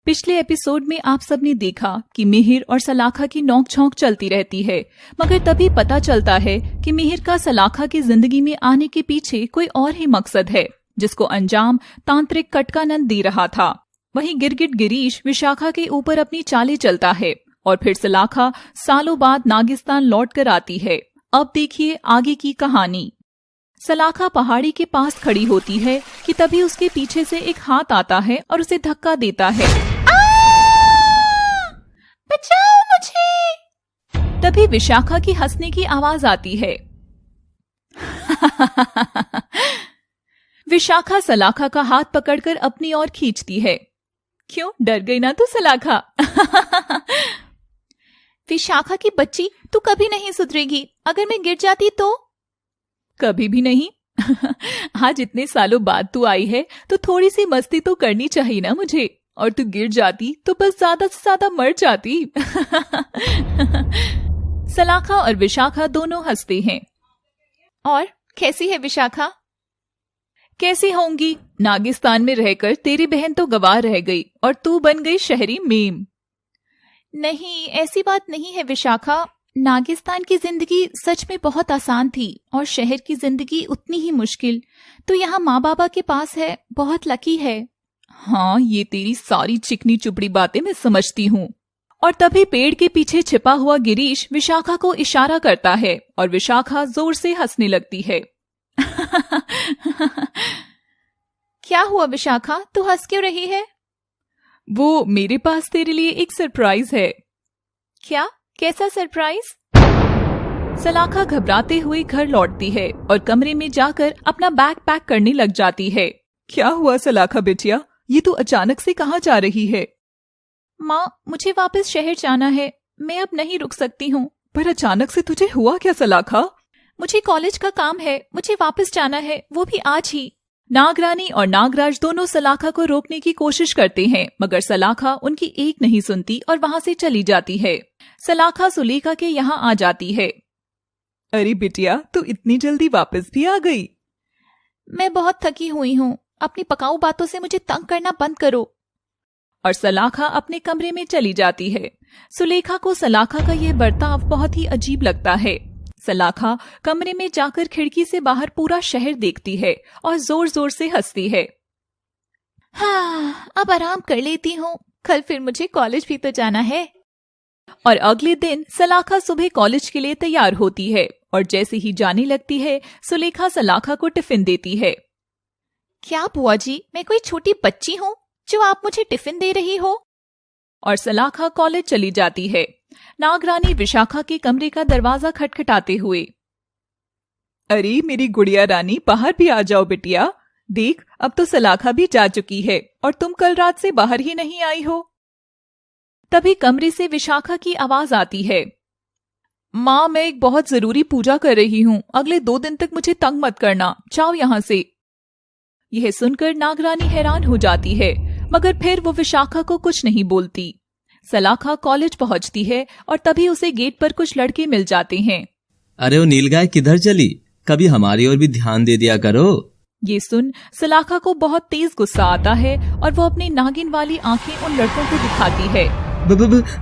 पिछले एपिसोड में आप सबने देखा कि मिहिर और सलाखा की नोक-झोंक चलती रहती है, मगर तभी पता चलता है कि मिहिर का सलाखा की जिंदगी में आने के पीछे कोई और ही मकसद है, जिसको अंजाम तांत्रिक कटकानंद दे रहा था। वहीं गिरगिट गिरीश विशाखा के ऊपर अपनी चालें चलता है और फिर सलाखा सालों बाद नागिस्तान लौट कर आती है। अब देखिए आगे की कहानी। सलाखा पहाड़ी के पास खड़ी होती है कि तभी उसके पीछे से एक हाथ आता है और उसे धक्का देता है। बचाओ मुझे! तभी विशाखा की हंसने की आवाज आती है। विशाखा सलाखा का हाथ पकड़कर अपनी ओर खींचती है। क्यों, डर गई ना तू सलाखा? विशाखा की बच्ची, तू कभी नहीं सुधरेगी। अगर मैं गिर जाती तो? कभी भी नहीं। आज इतने सालों बाद तू आई है तो थोड़ी सी मस्ती तो करनी चाहिए ना मुझे। और तू गिर जाती तो बस ज्यादा से ज्यादा मर जाती। सलाखा और विशाखा दोनों हंसते हैं। और कैसी है विशाखा? कैसी होंगी? नागिस्तान में रहकर तेरी बहन तो गवार रह गई और तू बन गई शहरी मेम। नहीं, ऐसी बात नहीं है विशाखा। नागिस्तान की जिंदगी सच में बहुत आसान थी और शहर की जिंदगी उतनी ही मुश्किल। तो यहाँ माँ बाबा के पास है, बहुत लकी है। हाँ, ये तेरी सारी चिकनी चुपड़ी बातें मैं समझती हूँ। और तभी पेड़ के पीछे छिपा हुआ गिरीश विशाखा को इशारा करता है और विशाखा जोर से हंसने लगती है। क्या हुआ विशाखा, तू हंस क्यों रही है? वो मेरे पास तेरे लिए एक सरप्राइज है। क्या? कैसा सरप्राइज? सलाखा घबराते हुए घर लौटती है और कमरे में जाकर अपना बैग पैक करने लग जाती है। क्या हुआ सलाखा बेटिया, ये तू अचानक से कहाँ जा रही है? माँ, मुझे वापस शहर जाना है, मैं अब नहीं रुक सकती हूँ। पर अचानक से तुझे हुआ क्या सलाखा? मुझे कॉलेज का काम है, मुझे वापस जाना है, वो भी आज ही। नागरानी और नागराज दोनों सलाखा को रोकने की कोशिश करते हैं, मगर सलाखा उनकी एक नहीं सुनती और वहाँ से चली जाती है। सलाखा सुलेखा के यहाँ आ जाती है। अरे बिटिया, तू इतनी जल्दी वापस भी आ गई? मैं बहुत थकी हुई हूँ, अपनी पकाऊ बातों से मुझे तंग करना बंद करो। और सलाखा अपने कमरे में चली जाती है। सुलेखा को सलाखा का यह बर्ताव बहुत ही अजीब लगता है। सलाखा कमरे में जाकर खिड़की से बाहर पूरा शहर देखती है और जोर जोर से हंसती है। हाँ, अब आराम कर लेती हूँ, कल फिर मुझे कॉलेज भी तो जाना है। और अगले दिन सलाखा सुबह कॉलेज के लिए तैयार होती है और जैसे ही जाने लगती है सुलेखा सलाखा को टिफिन देती है। क्या बुआ जी, मैं कोई छोटी बच्ची हूँ जो आप मुझे टिफिन दे रही हो? और सलाखा कॉलेज चली जाती है। नागरानी विशाखा के कमरे का दरवाजा खटखटाते हुए। अरे मेरी गुड़िया रानी, बाहर भी आ जाओ बिटिया। देख, अब तो सलाखा भी जा चुकी है और तुम कल रात से बाहर ही नहीं आई हो। तभी कमरे से विशाखा की आवाज आती है। माँ, मैं एक बहुत जरूरी पूजा कर रही हूँ, अगले 2 दिन तक मुझे तंग मत करना, जाओ यहाँ से। यह सुनकर नागरानी हैरान हो जाती है, मगर फिर वो विशाखा को कुछ नहीं बोलती। सलाखा कॉलेज पहुंचती है और तभी उसे गेट पर कुछ लड़के मिल जाते हैं। अरे वो नीलगाय किधर चली? कभी हमारी ओर भी ध्यान दे दिया करो। ये सुन सलाखा को बहुत तेज गुस्सा आता है और वो अपनी नागिन वाली आंखें उन लड़कों को दिखाती है।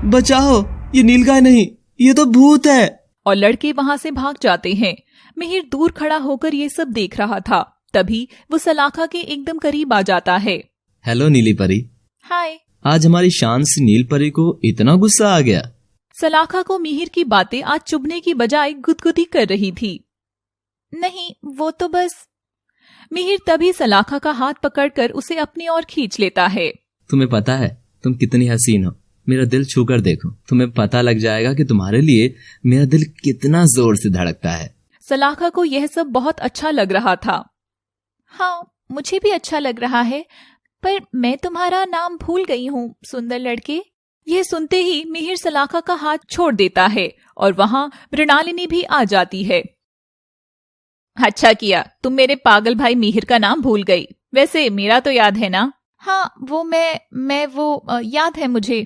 बचाओ, ये नीलगाय नहीं, ये तो भूत है। और लड़के वहाँ से भाग जाते हैं। मिहिर दूर खड़ा होकर ये सब देख रहा था। तभी वो सलाखा के एकदम करीब आ जाता है। हेलो नीली परी। हाय। आज हमारी शान सी नील परी को इतना गुस्सा आ गया? सलाखा को मिहिर की बातें आज चुभने की बजाय गुदगुदी कर रही थी। नहीं, वो तो बस। मिहिर तभी सलाखा का हाथ पकड़कर उसे अपनी ओर खींच लेता है। तुम्हें पता है तुम कितनी हसीन हो, मेरा दिल छूकर देखो, तुम्हें पता लग जाएगा कि तुम्हारे लिए मेरा दिल कितना जोर से धड़कता है। सलाखा को यह सब बहुत अच्छा लग रहा था। हाँ, मुझे भी अच्छा लग रहा है, पर मैं तुम्हारा नाम भूल गई हूँ सुंदर लड़के। यह सुनते ही मिहिर सलाखा का हाथ छोड़ देता है और वहाँ मृणालिनी भी आ जाती है। अच्छा किया, तुम मेरे पागल भाई मिहिर का नाम भूल गई। वैसे मेरा तो याद है ना? हाँ, वो मैं याद है मुझे।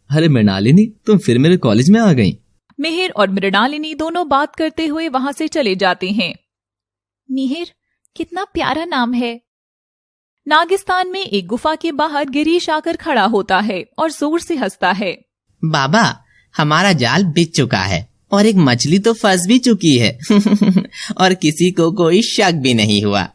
अरे मृणालिनी, तुम फिर मेरे कॉलेज में आ गई। मिहिर और मृणालिनी दोनों बात करते हुए वहां से चले जाते हैं। मिहिर, कितना प्यारा नाम है। नागिस्तान में एक गुफा के बाहर गिरीश आकर खड़ा होता है और जोर से हंसता है। बाबा, हमारा जाल बिछ चुका है और एक मछली तो फंस भी चुकी है और किसी को कोई शक भी नहीं हुआ।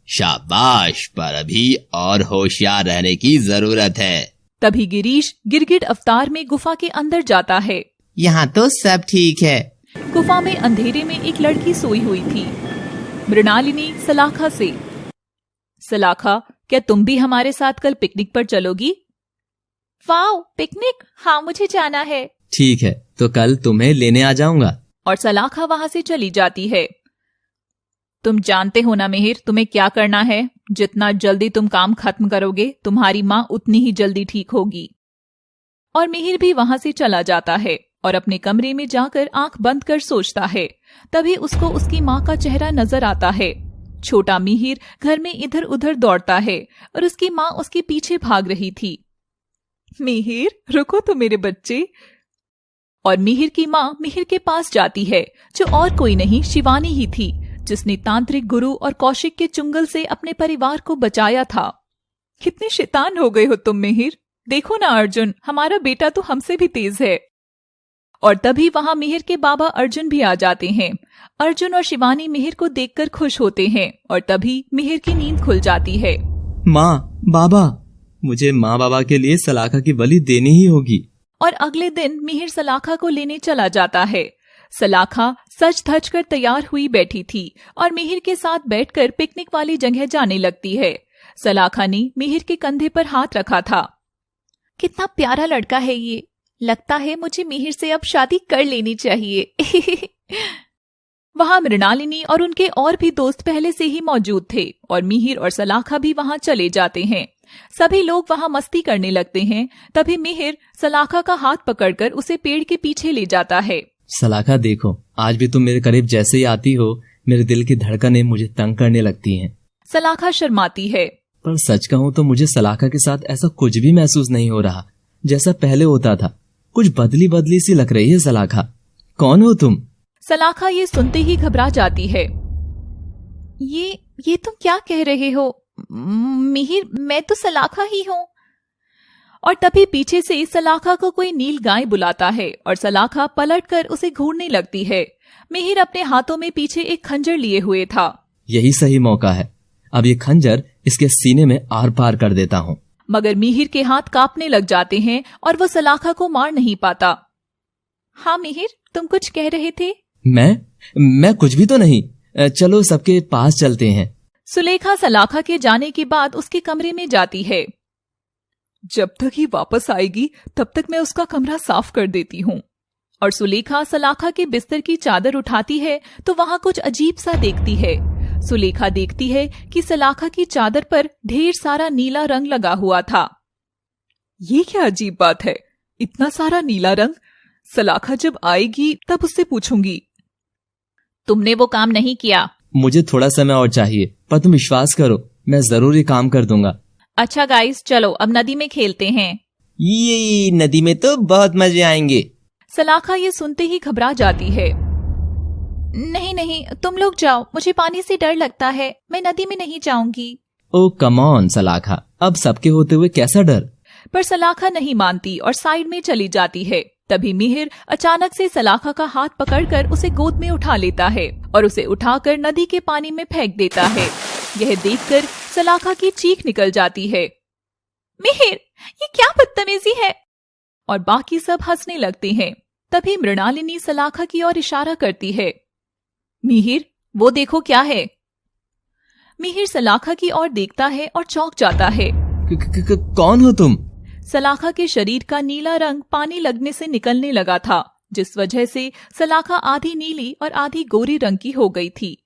शाबाश, पर अभी और होशियार रहने की जरूरत है। तभी गिरीश गिरगिट अवतार में गुफा के अंदर जाता है। यहाँ तो सब ठीक है। गुफा में अंधेरे में एक लड़की सोई हुई थी। मृणालिनी सलाखा से, सलाखा, क्या तुम भी हमारे साथ कल पिकनिक पर चलोगी? Wow, picnic? हाँ, मुझे जाना है। ठीक है, तो कल तुम्हें लेने आ जाऊंगा। और सलाखा वहां से चली जाती है। तुम जानते हो ना मिहिर, तुम्हें क्या करना है। जितना जल्दी तुम काम खत्म करोगे, तुम्हारी माँ उतनी ही जल्दी ठीक होगी। और मिहिर भी वहां से चला जाता है और अपने कमरे में जाकर आंख बंद कर सोचता है। तभी उसको उसकी माँ का चेहरा नजर आता है। छोटा मिहिर घर में इधर उधर दौड़ता है और उसकी माँ उसके पीछे भाग रही थी। मिहिर, रुको तो मेरे बच्चे। और मिहिर की माँ मिहिर के पास जाती है, जो और कोई नहीं शिवानी ही थी, जिसने तांत्रिक गुरु और कौशिक के चुंगल से अपने परिवार को बचाया था। कितने शैतान हो गए हो तुम मिहिर। देखो ना अर्जुन, हमारा बेटा तो हमसे भी तेज है। और तभी वहां मिहिर के बाबा अर्जुन भी आ जाते हैं। अर्जुन और शिवानी मिहिर को देखकर खुश होते हैं और तभी मिहिर की नींद खुल जाती है। माँ, बाबा, मुझे माँ बाबा के लिए सलाखा की बलि देनी ही होगी। और अगले दिन मिहिर सलाखा को लेने चला जाता है। सलाखा सज धज कर तैयार हुई बैठी थी और मिहिर के साथ बैठकर पिकनिक वाली जगह जाने लगती है। सलाखा ने मिहिर के कंधे पर हाथ रखा था। कितना प्यारा लड़का है ये। लगता है मुझे मिहिर से अब शादी कर लेनी चाहिए। वहां मृणालिनी और उनके और भी दोस्त पहले से ही मौजूद थे और मिहिर और सलाखा भी वहां चले जाते हैं। सभी लोग वहां मस्ती करने लगते हैं। तभी मिहिर सलाखा का हाथ पकड़कर उसे पेड़ के पीछे ले जाता है। सलाखा, देखो, आज भी तुम मेरे करीब जैसे ही आती हो, मेरे दिल की धड़कनें मुझे तंग करने लगती हैं। सलाखा शर्माती है। पर सच कहूँ तो मुझे सलाखा के साथ ऐसा कुछ भी महसूस नहीं हो रहा जैसा पहले होता था। कुछ बदली बदली सी लग रही है। सलाखा, कौन हो तुम? सलाखा ये सुनते ही घबरा जाती है। ये तुम क्या कह रहे हो मिहिर? मैं तो सलाखा ही हूँ। और तभी पीछे से सलाखा को कोई नील गाय बुलाता है और सलाखा पलटकर उसे घूरने लगती है। मिहिर अपने हाथों में पीछे एक खंजर लिए हुए था। यही सही मौका है, अब ये खंजर इसके सीने में आर पार कर देता हूँ। मगर मिहिर के हाथ कांपने लग जाते हैं और वो सलाखा को मार नहीं पाता। हाँ मिहिर, तुम कुछ कह रहे थे? मैं कुछ भी तो नहीं। चलो सबके पास चलते हैं। सुलेखा सलाखा के जाने के बाद उसके कमरे में जाती है। जब तक ही वापस आएगी तब तक मैं उसका कमरा साफ कर देती हूँ। और सुलेखा सलाखा के बिस्तर की चादर उठाती है तो वहां कुछ अजीब सा देखती है। सुलेखा देखती है कि सलाखा की चादर पर ढेर सारा नीला रंग लगा हुआ था। ये क्या अजीब बात है, इतना सारा नीला रंग? सलाखा जब आएगी तब उससे पूछूंगी। तुमने वो काम नहीं किया। मुझे थोड़ा समय और चाहिए, पर तुम विश्वास करो, मैं जरूर ये काम कर दूंगा। अच्छा गाइस, चलो अब नदी में खेलते हैं। ये नदी में तो बहुत मजे आएंगे। सलाखा ये सुनते ही घबरा जाती है। नहीं, तुम लोग जाओ, मुझे पानी से डर लगता है, मैं नदी में नहीं जाऊंगी। ओ कम ऑन सलाखा, अब सबके होते हुए कैसा डर? पर सलाखा नहीं मानती और साइड में चली जाती है। तभी मिहिर अचानक से सलाखा का हाथ पकड़कर उसे गोद में उठा लेता है और उसे उठाकर नदी के पानी में फेंक देता है। यह देखकर सलाखा की चीख निकल जाती है। मिहिर, ये क्या बदतमीजी है? और बाकी सब हंसने लगते हैं। तभी मृणालिनी सलाखा की ओर इशारा करती है। मिहिर, वो देखो क्या है। मिहिर सलाखा की ओर देखता है और चौंक जाता है। कौन हो तुम? सलाखा के शरीर का नीला रंग पानी लगने से निकलने लगा था, जिस वजह से सलाखा आधी नीली और आधी गोरी रंग की हो गई थी।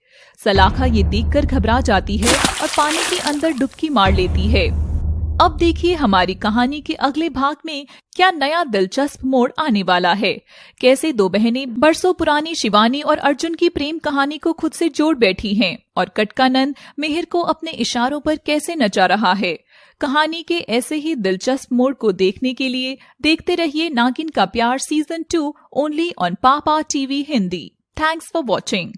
सलाखा ये देखकर घबरा जाती है और पानी के अंदर डुबकी मार लेती है। अब देखिए हमारी कहानी के अगले भाग में क्या नया दिलचस्प मोड़ आने वाला है। कैसे दो बहनें बरसों पुरानी शिवानी और अर्जुन की प्रेम कहानी को खुद से जोड़ बैठी हैं और कटकानंद मिहिर को अपने इशारों पर कैसे नचा रहा है। कहानी के ऐसे ही दिलचस्प मोड़ को देखने के लिए देखते रहिए नागिन का प्यार सीजन 2 ओनली ऑन पापा TV Hindi. Thanks for watching.